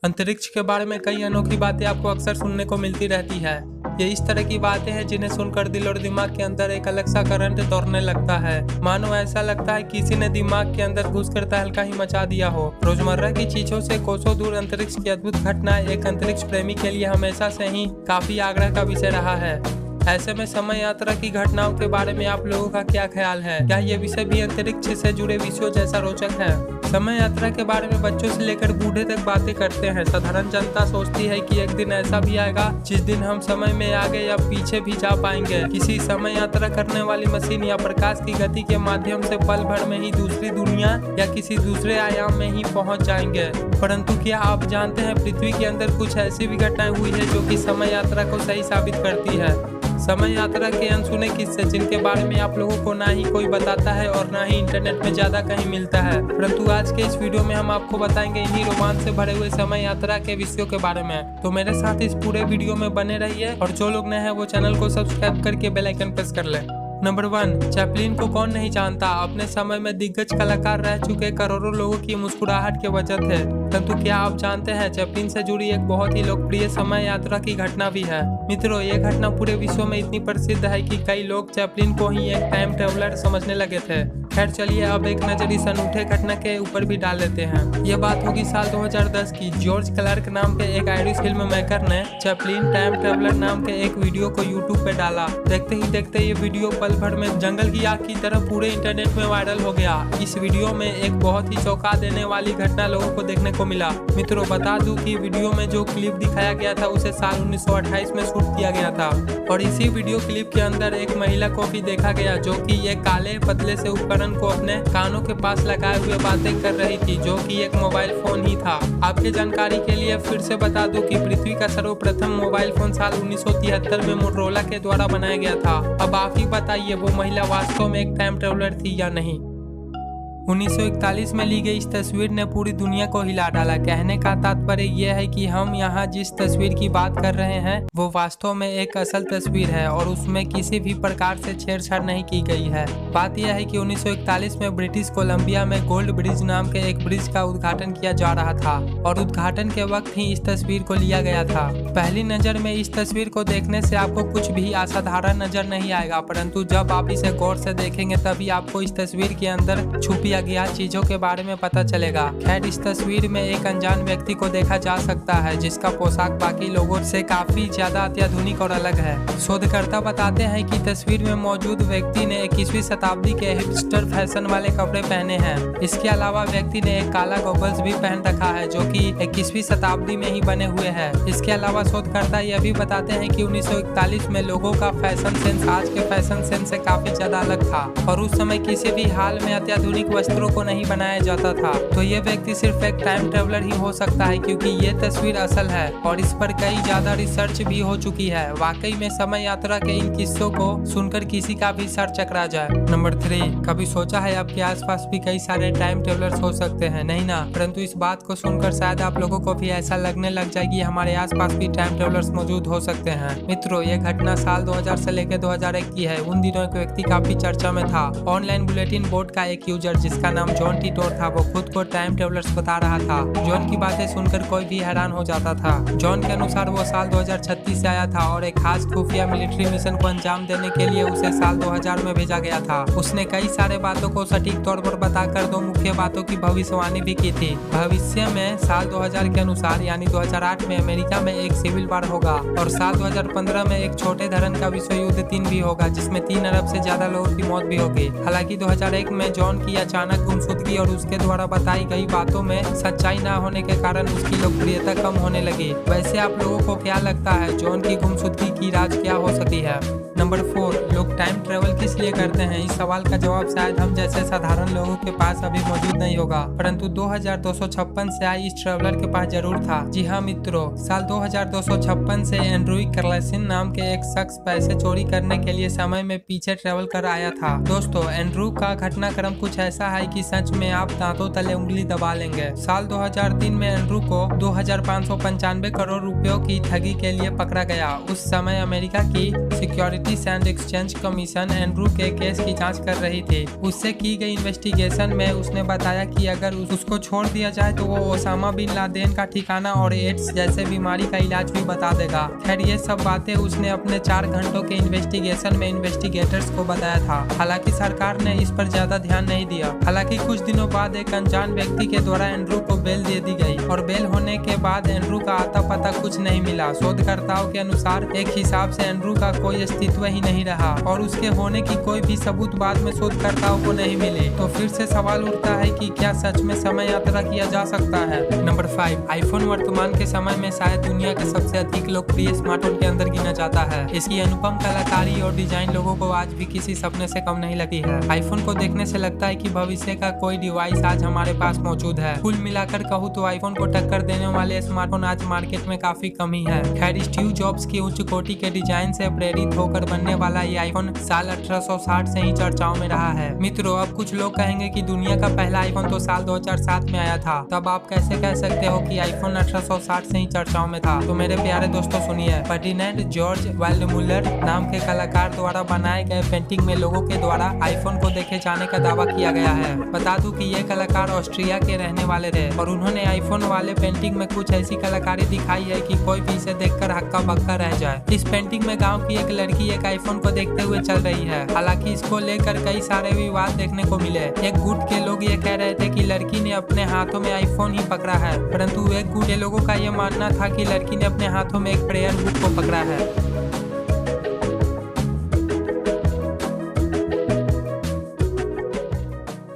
अंतरिक्ष के बारे में कई अनोखी बातें आपको अक्सर सुनने को मिलती रहती है। ये इस तरह की बातें हैं जिन्हें सुनकर दिल और दिमाग के अंदर एक अलग सा करंट दौड़ने लगता है। मानो ऐसा लगता है किसी ने दिमाग के अंदर घुसकर तहलका ही मचा दिया हो। रोजमर्रा की चीजों से कोसों दूर अंतरिक्ष की अद्भुत घटनाएं एक अंतरिक्ष प्रेमी के लिए हमेशा से ही काफी आग्रह का विषय रहा है। ऐसे में समय यात्रा की घटनाओं के बारे में आप लोगों का क्या ख्याल है? क्या ये विषय भी अंतरिक्ष से जुड़े विषयों जैसा रोचक है? समय यात्रा के बारे में बच्चों से लेकर बूढ़े तक बातें करते हैं। साधारण जनता सोचती है कि एक दिन ऐसा भी आएगा जिस दिन हम समय में आगे या पीछे भी जा पाएंगे। किसी समय यात्रा करने वाली मशीन या प्रकाश की गति के माध्यम से पल भर में ही दूसरी दुनिया या किसी दूसरे आयाम में ही पहुंच जाएंगे। परंतु क्या आप जानते हैं पृथ्वी के अंदर कुछ ऐसी भी घटनाएं हुई है जो कि समय यात्रा को सही साबित करती है। समय यात्रा के अनसुने किस्से जिनके बारे में आप लोगों को ना ही कोई बताता है और ना ही इंटरनेट में ज्यादा कहीं मिलता है। परंतु आज के इस वीडियो में हम आपको बताएंगे इन्हीं रोमांच से भरे हुए समय यात्रा के विषयों के बारे में। तो मेरे साथ इस पूरे वीडियो में बने रहिए और जो लोग नए हैं वो चैनल को सब्सक्राइब करके बेल आइकन प्रेस कर ले। नंबर 1, चैपलिन को कौन नहीं जानता। अपने समय में दिग्गज कलाकार रह चुके करोड़ों लोगों की मुस्कुराहट के वजह थे। परंतु क्या आप जानते हैं चैपलिन से जुड़ी एक बहुत ही लोकप्रिय समय यात्रा की घटना भी है। मित्रों, ये घटना पूरे विश्व में इतनी प्रसिद्ध है कि कई लोग चैपलिन को ही एक टाइम ट्रेवलर समझने लगे थे। खैर चलिए अब एक नजर इस अनूठे घटना के ऊपर भी डाल लेते हैं। ये बात होगी साल 2010 की। जॉर्ज क्लार्क नाम के एक आयरिश फिल्म मेकर ने चैपलिन टाइम ट्रेवलर नाम के एक वीडियो को यूट्यूब पे डाला। देखते ही देखते ये वीडियो पल भर में जंगल की आग की तरह पूरे इंटरनेट में वायरल हो गया। इस वीडियो में एक बहुत ही चौंका देने वाली घटना लोगों को देखने को मिला। मित्रों, बता दूं कि वीडियो में जो क्लिप दिखाया गया था उसे साल 1928 में शूट किया गया था और इसी वीडियो क्लिप के अंदर एक महिला को भी देखा गया जो कि एक काले पतले से उपकरण को अपने कानों के पास लगाए हुए बातें कर रही थी, जो कि एक मोबाइल फोन ही था। आपके जानकारी के लिए फिर से बता दूं कि पृथ्वी का सर्वप्रथम मोबाइल फोन साल 1973 में मोटरोला के द्वारा बनाया गया था। अब आप ही बताइए वो महिला वास्तव में एक टाइम ट्रेवलर थी या नहीं। 1941 में ली गई इस तस्वीर ने पूरी दुनिया को हिला डाला। कहने का तात्पर्य यह है कि हम यहाँ जिस तस्वीर की बात कर रहे हैं वो वास्तव में एक असल तस्वीर है और उसमें किसी भी प्रकार से छेड़छाड़ नहीं की गई है। बात यह है कि 1941 में ब्रिटिश कोलंबिया में गोल्ड ब्रिज नाम के एक ब्रिज का उद्घाटन किया जा रहा था और उद्घाटन के वक्त ही इस तस्वीर को लिया गया था। पहली नजर में इस तस्वीर को देखने से आपको कुछ भी असाधारण नजर नहीं आएगा, परंतु जब आप इसे गौर से देखेंगे तभी आपको इस तस्वीर के अंदर छुपी अज्ञात चीजों के बारे में पता चलेगा। खैर, इस तस्वीर में एक अनजान व्यक्ति को देखा जा सकता है जिसका पोशाक बाकी लोगों से काफी ज्यादा अत्याधुनिक और अलग है। शोधकर्ता बताते हैं कि तस्वीर में मौजूद व्यक्ति ने 21वीं शताब्दी के हिपस्टर फैशन वाले कपड़े पहने हैं। इसके अलावा व्यक्ति ने एक काला गॉगल्स भी पहन रखा है जो कि 21वीं शताब्दी में ही बने हुए हैं। इसके अलावा शोधकर्ता यह भी बताते हैं कि 1941 में लोगों का फैशन सेंस आज के फैशन सेंस से काफी ज्यादा अलग था और उस समय किसी भी हाल में अत्याधुनिक वस्त्रों को नहीं बनाया जाता था। तो ये व्यक्ति सिर्फ एक टाइम ट्रेवलर ही हो सकता है क्योंकि ये तस्वीर असल है और इस पर कई ज्यादा रिसर्च भी हो चुकी है। वाकई में समय यात्रा के इन किस्सों को सुनकर किसी का भी सर चकरा जाए। नंबर 3, कभी सोचा है आपके आसपास भी कई सारे टाइम ट्रेवलर्स हो सकते हैं? नहीं ना, परंतु इस बात को सुनकर शायद आप लोगों को भी ऐसा लगने लग जाए कि हमारे आसपास भी टाइम ट्रेवलर्स मौजूद हो सकते हैं। मित्रों, ये घटना साल 2000 से लेकर 2001 की है। उन दिनों एक व्यक्ति काफी चर्चा में था। ऑनलाइन बुलेटिन बोर्ड का एक यूजर जिसका नाम जॉन टिटोर था, वो खुद को टाइम ट्रेवलर्स बता रहा था। जॉन की बातें सुनकर कोई भी हैरान हो जाता था। जॉन के अनुसार वो साल 2036 से आया था और एक खास खुफिया मिलिट्री मिशन को अंजाम देने के लिए उसे साल 2000 में भेजा गया था। उसने कई सारे बातों को सटीक तौर पर बताकर 2 मुख्य बातों की भविष्यवाणी भी की थी। भविष्य में साल 2000 के अनुसार यानी 2008 में अमेरिका में एक सिविल वार होगा और साल 2015 में एक छोटे धरन का विश्व युद्ध 3 भी होगा जिसमें 3 अरब से ज्यादा लोगों की मौत भी होगी। हालांकि 2001 में जॉन की अचानक गुमशुदगी और उसके द्वारा बताई गई बातों में सच्चाई न होने के कारण उसकी लोकप्रियता कम होने लगी। वैसे आप लोगों को क्या लगता है जॉन की गुमशुदगी की राज क्या हो सकती है? नंबर 4, लोग टाइम ट्रेवल किस लिए करते हैं? इस सवाल का जवाब शायद हम जैसे साधारण लोगों के पास अभी मौजूद नहीं होगा, परंतु 2256 से आई इस ट्रेवलर के पास जरूर था। जी हाँ मित्रों, साल 2256 से एंड्रू कर्लेसिन नाम के एक शख्स पैसे चोरी करने के लिए समय में पीछे ट्रेवल कर आया था। दोस्तों, एंड्रू का घटनाक्रम कुछ ऐसा है कि सच में आप दांतों तले उंगली दबा लेंगे। साल 2003 में एंड्रू को 2595 करोड़ रुपयों की ठगी के लिए पकड़ा गया। उस समय अमेरिका की security securities and exchange commission Andrew के केस की जांच कर रही थी। उससे की गई इन्वेस्टिगेशन में उसने बताया कि अगर उसको छोड़ दिया जाए तो वो ओसामा बिन लादेन का ठिकाना और एड्स जैसे बीमारी का इलाज भी बता देगा। खैर ये सब बातें उसने अपने 4 घंटों के इन्वेस्टिगेशन में इन्वेस्टिगेटर्स को बताया था। हालांकि सरकार ने इस पर ज्यादा ध्यान नहीं दिया। हालांकि कुछ दिनों बाद एक अनजान व्यक्ति के द्वारा एंड्रू को बेल दे दी गई और बेल होने के बाद एंड्रू का आता पता कुछ नहीं मिला। शोधकर्ताओं के अनुसार एक हिसाब से एंड्रू का कोई अस्तित्व ही नहीं रहा और उसके होने की कोई भी सबूत बाद में शोधकर्ताओं को नहीं मिले। तो फिर से सवाल उठता है कि क्या सच में समय यात्रा किया जा सकता है। नंबर 5, आईफोन वर्तमान के समय में शायद दुनिया के सबसे अधिक लोकप्रिय स्मार्टफोन के अंदर गिना जाता है। इसकी अनुपम कलाकारी और डिजाइन लोगों को आज भी किसी सपने से कम नहीं लगी है। आईफोन को देखने से लगता है कि भविष्य का कोई डिवाइस आज हमारे पास मौजूद है। कुल मिलाकर कहूँ तो आईफोन को टक्कर देने वाले स्मार्टफोन आज मार्केट में काफी कम ही है। खैर स्टीव जॉब्स की उच्च कोटि के डिजाइन से प्रेरित होकर बनने वाला ये आईफोन साल 1860 से ही चर्चाओं में रहा है। मित्रों, अब कुछ लोग कहेंगे कि दुनिया का पहला आईफोन तो साल 2007 में आया था, तब आप कैसे कह सकते हो कि आईफोन 1860 से ही चर्चाओं में था। तो मेरे प्यारे दोस्तों सुनिए, फर्डिनेंड जॉर्ज वाल्डमुलर नाम के कलाकार द्वारा बनाए गए पेंटिंग में लोगों के द्वारा आईफोन को देखे जाने का दावा किया गया है। बता दूं कि ये कलाकार ऑस्ट्रिया के रहने वाले थे और उन्होंने आईफोन वाले पेंटिंग में कुछ ऐसी कलाकारी दिखाई है कि कोई भी इसे देखकर हक्का बक्का रह जाए। इस पेंटिंग में गांव की एक लड़की एक आईफोन को देखते हुए चल रही है। हालांकि इसको लेकर कई सारे विवाद देखने को मिले। एक गुट के लोग ये कह रहे थे कि लड़की ने अपने हाथों में आईफोन ही पकड़ा है, परंतु एक गुट के लोगों का ये मानना था कि लड़की ने अपने हाथों में एक प्रेयर बुक को पकड़ा है।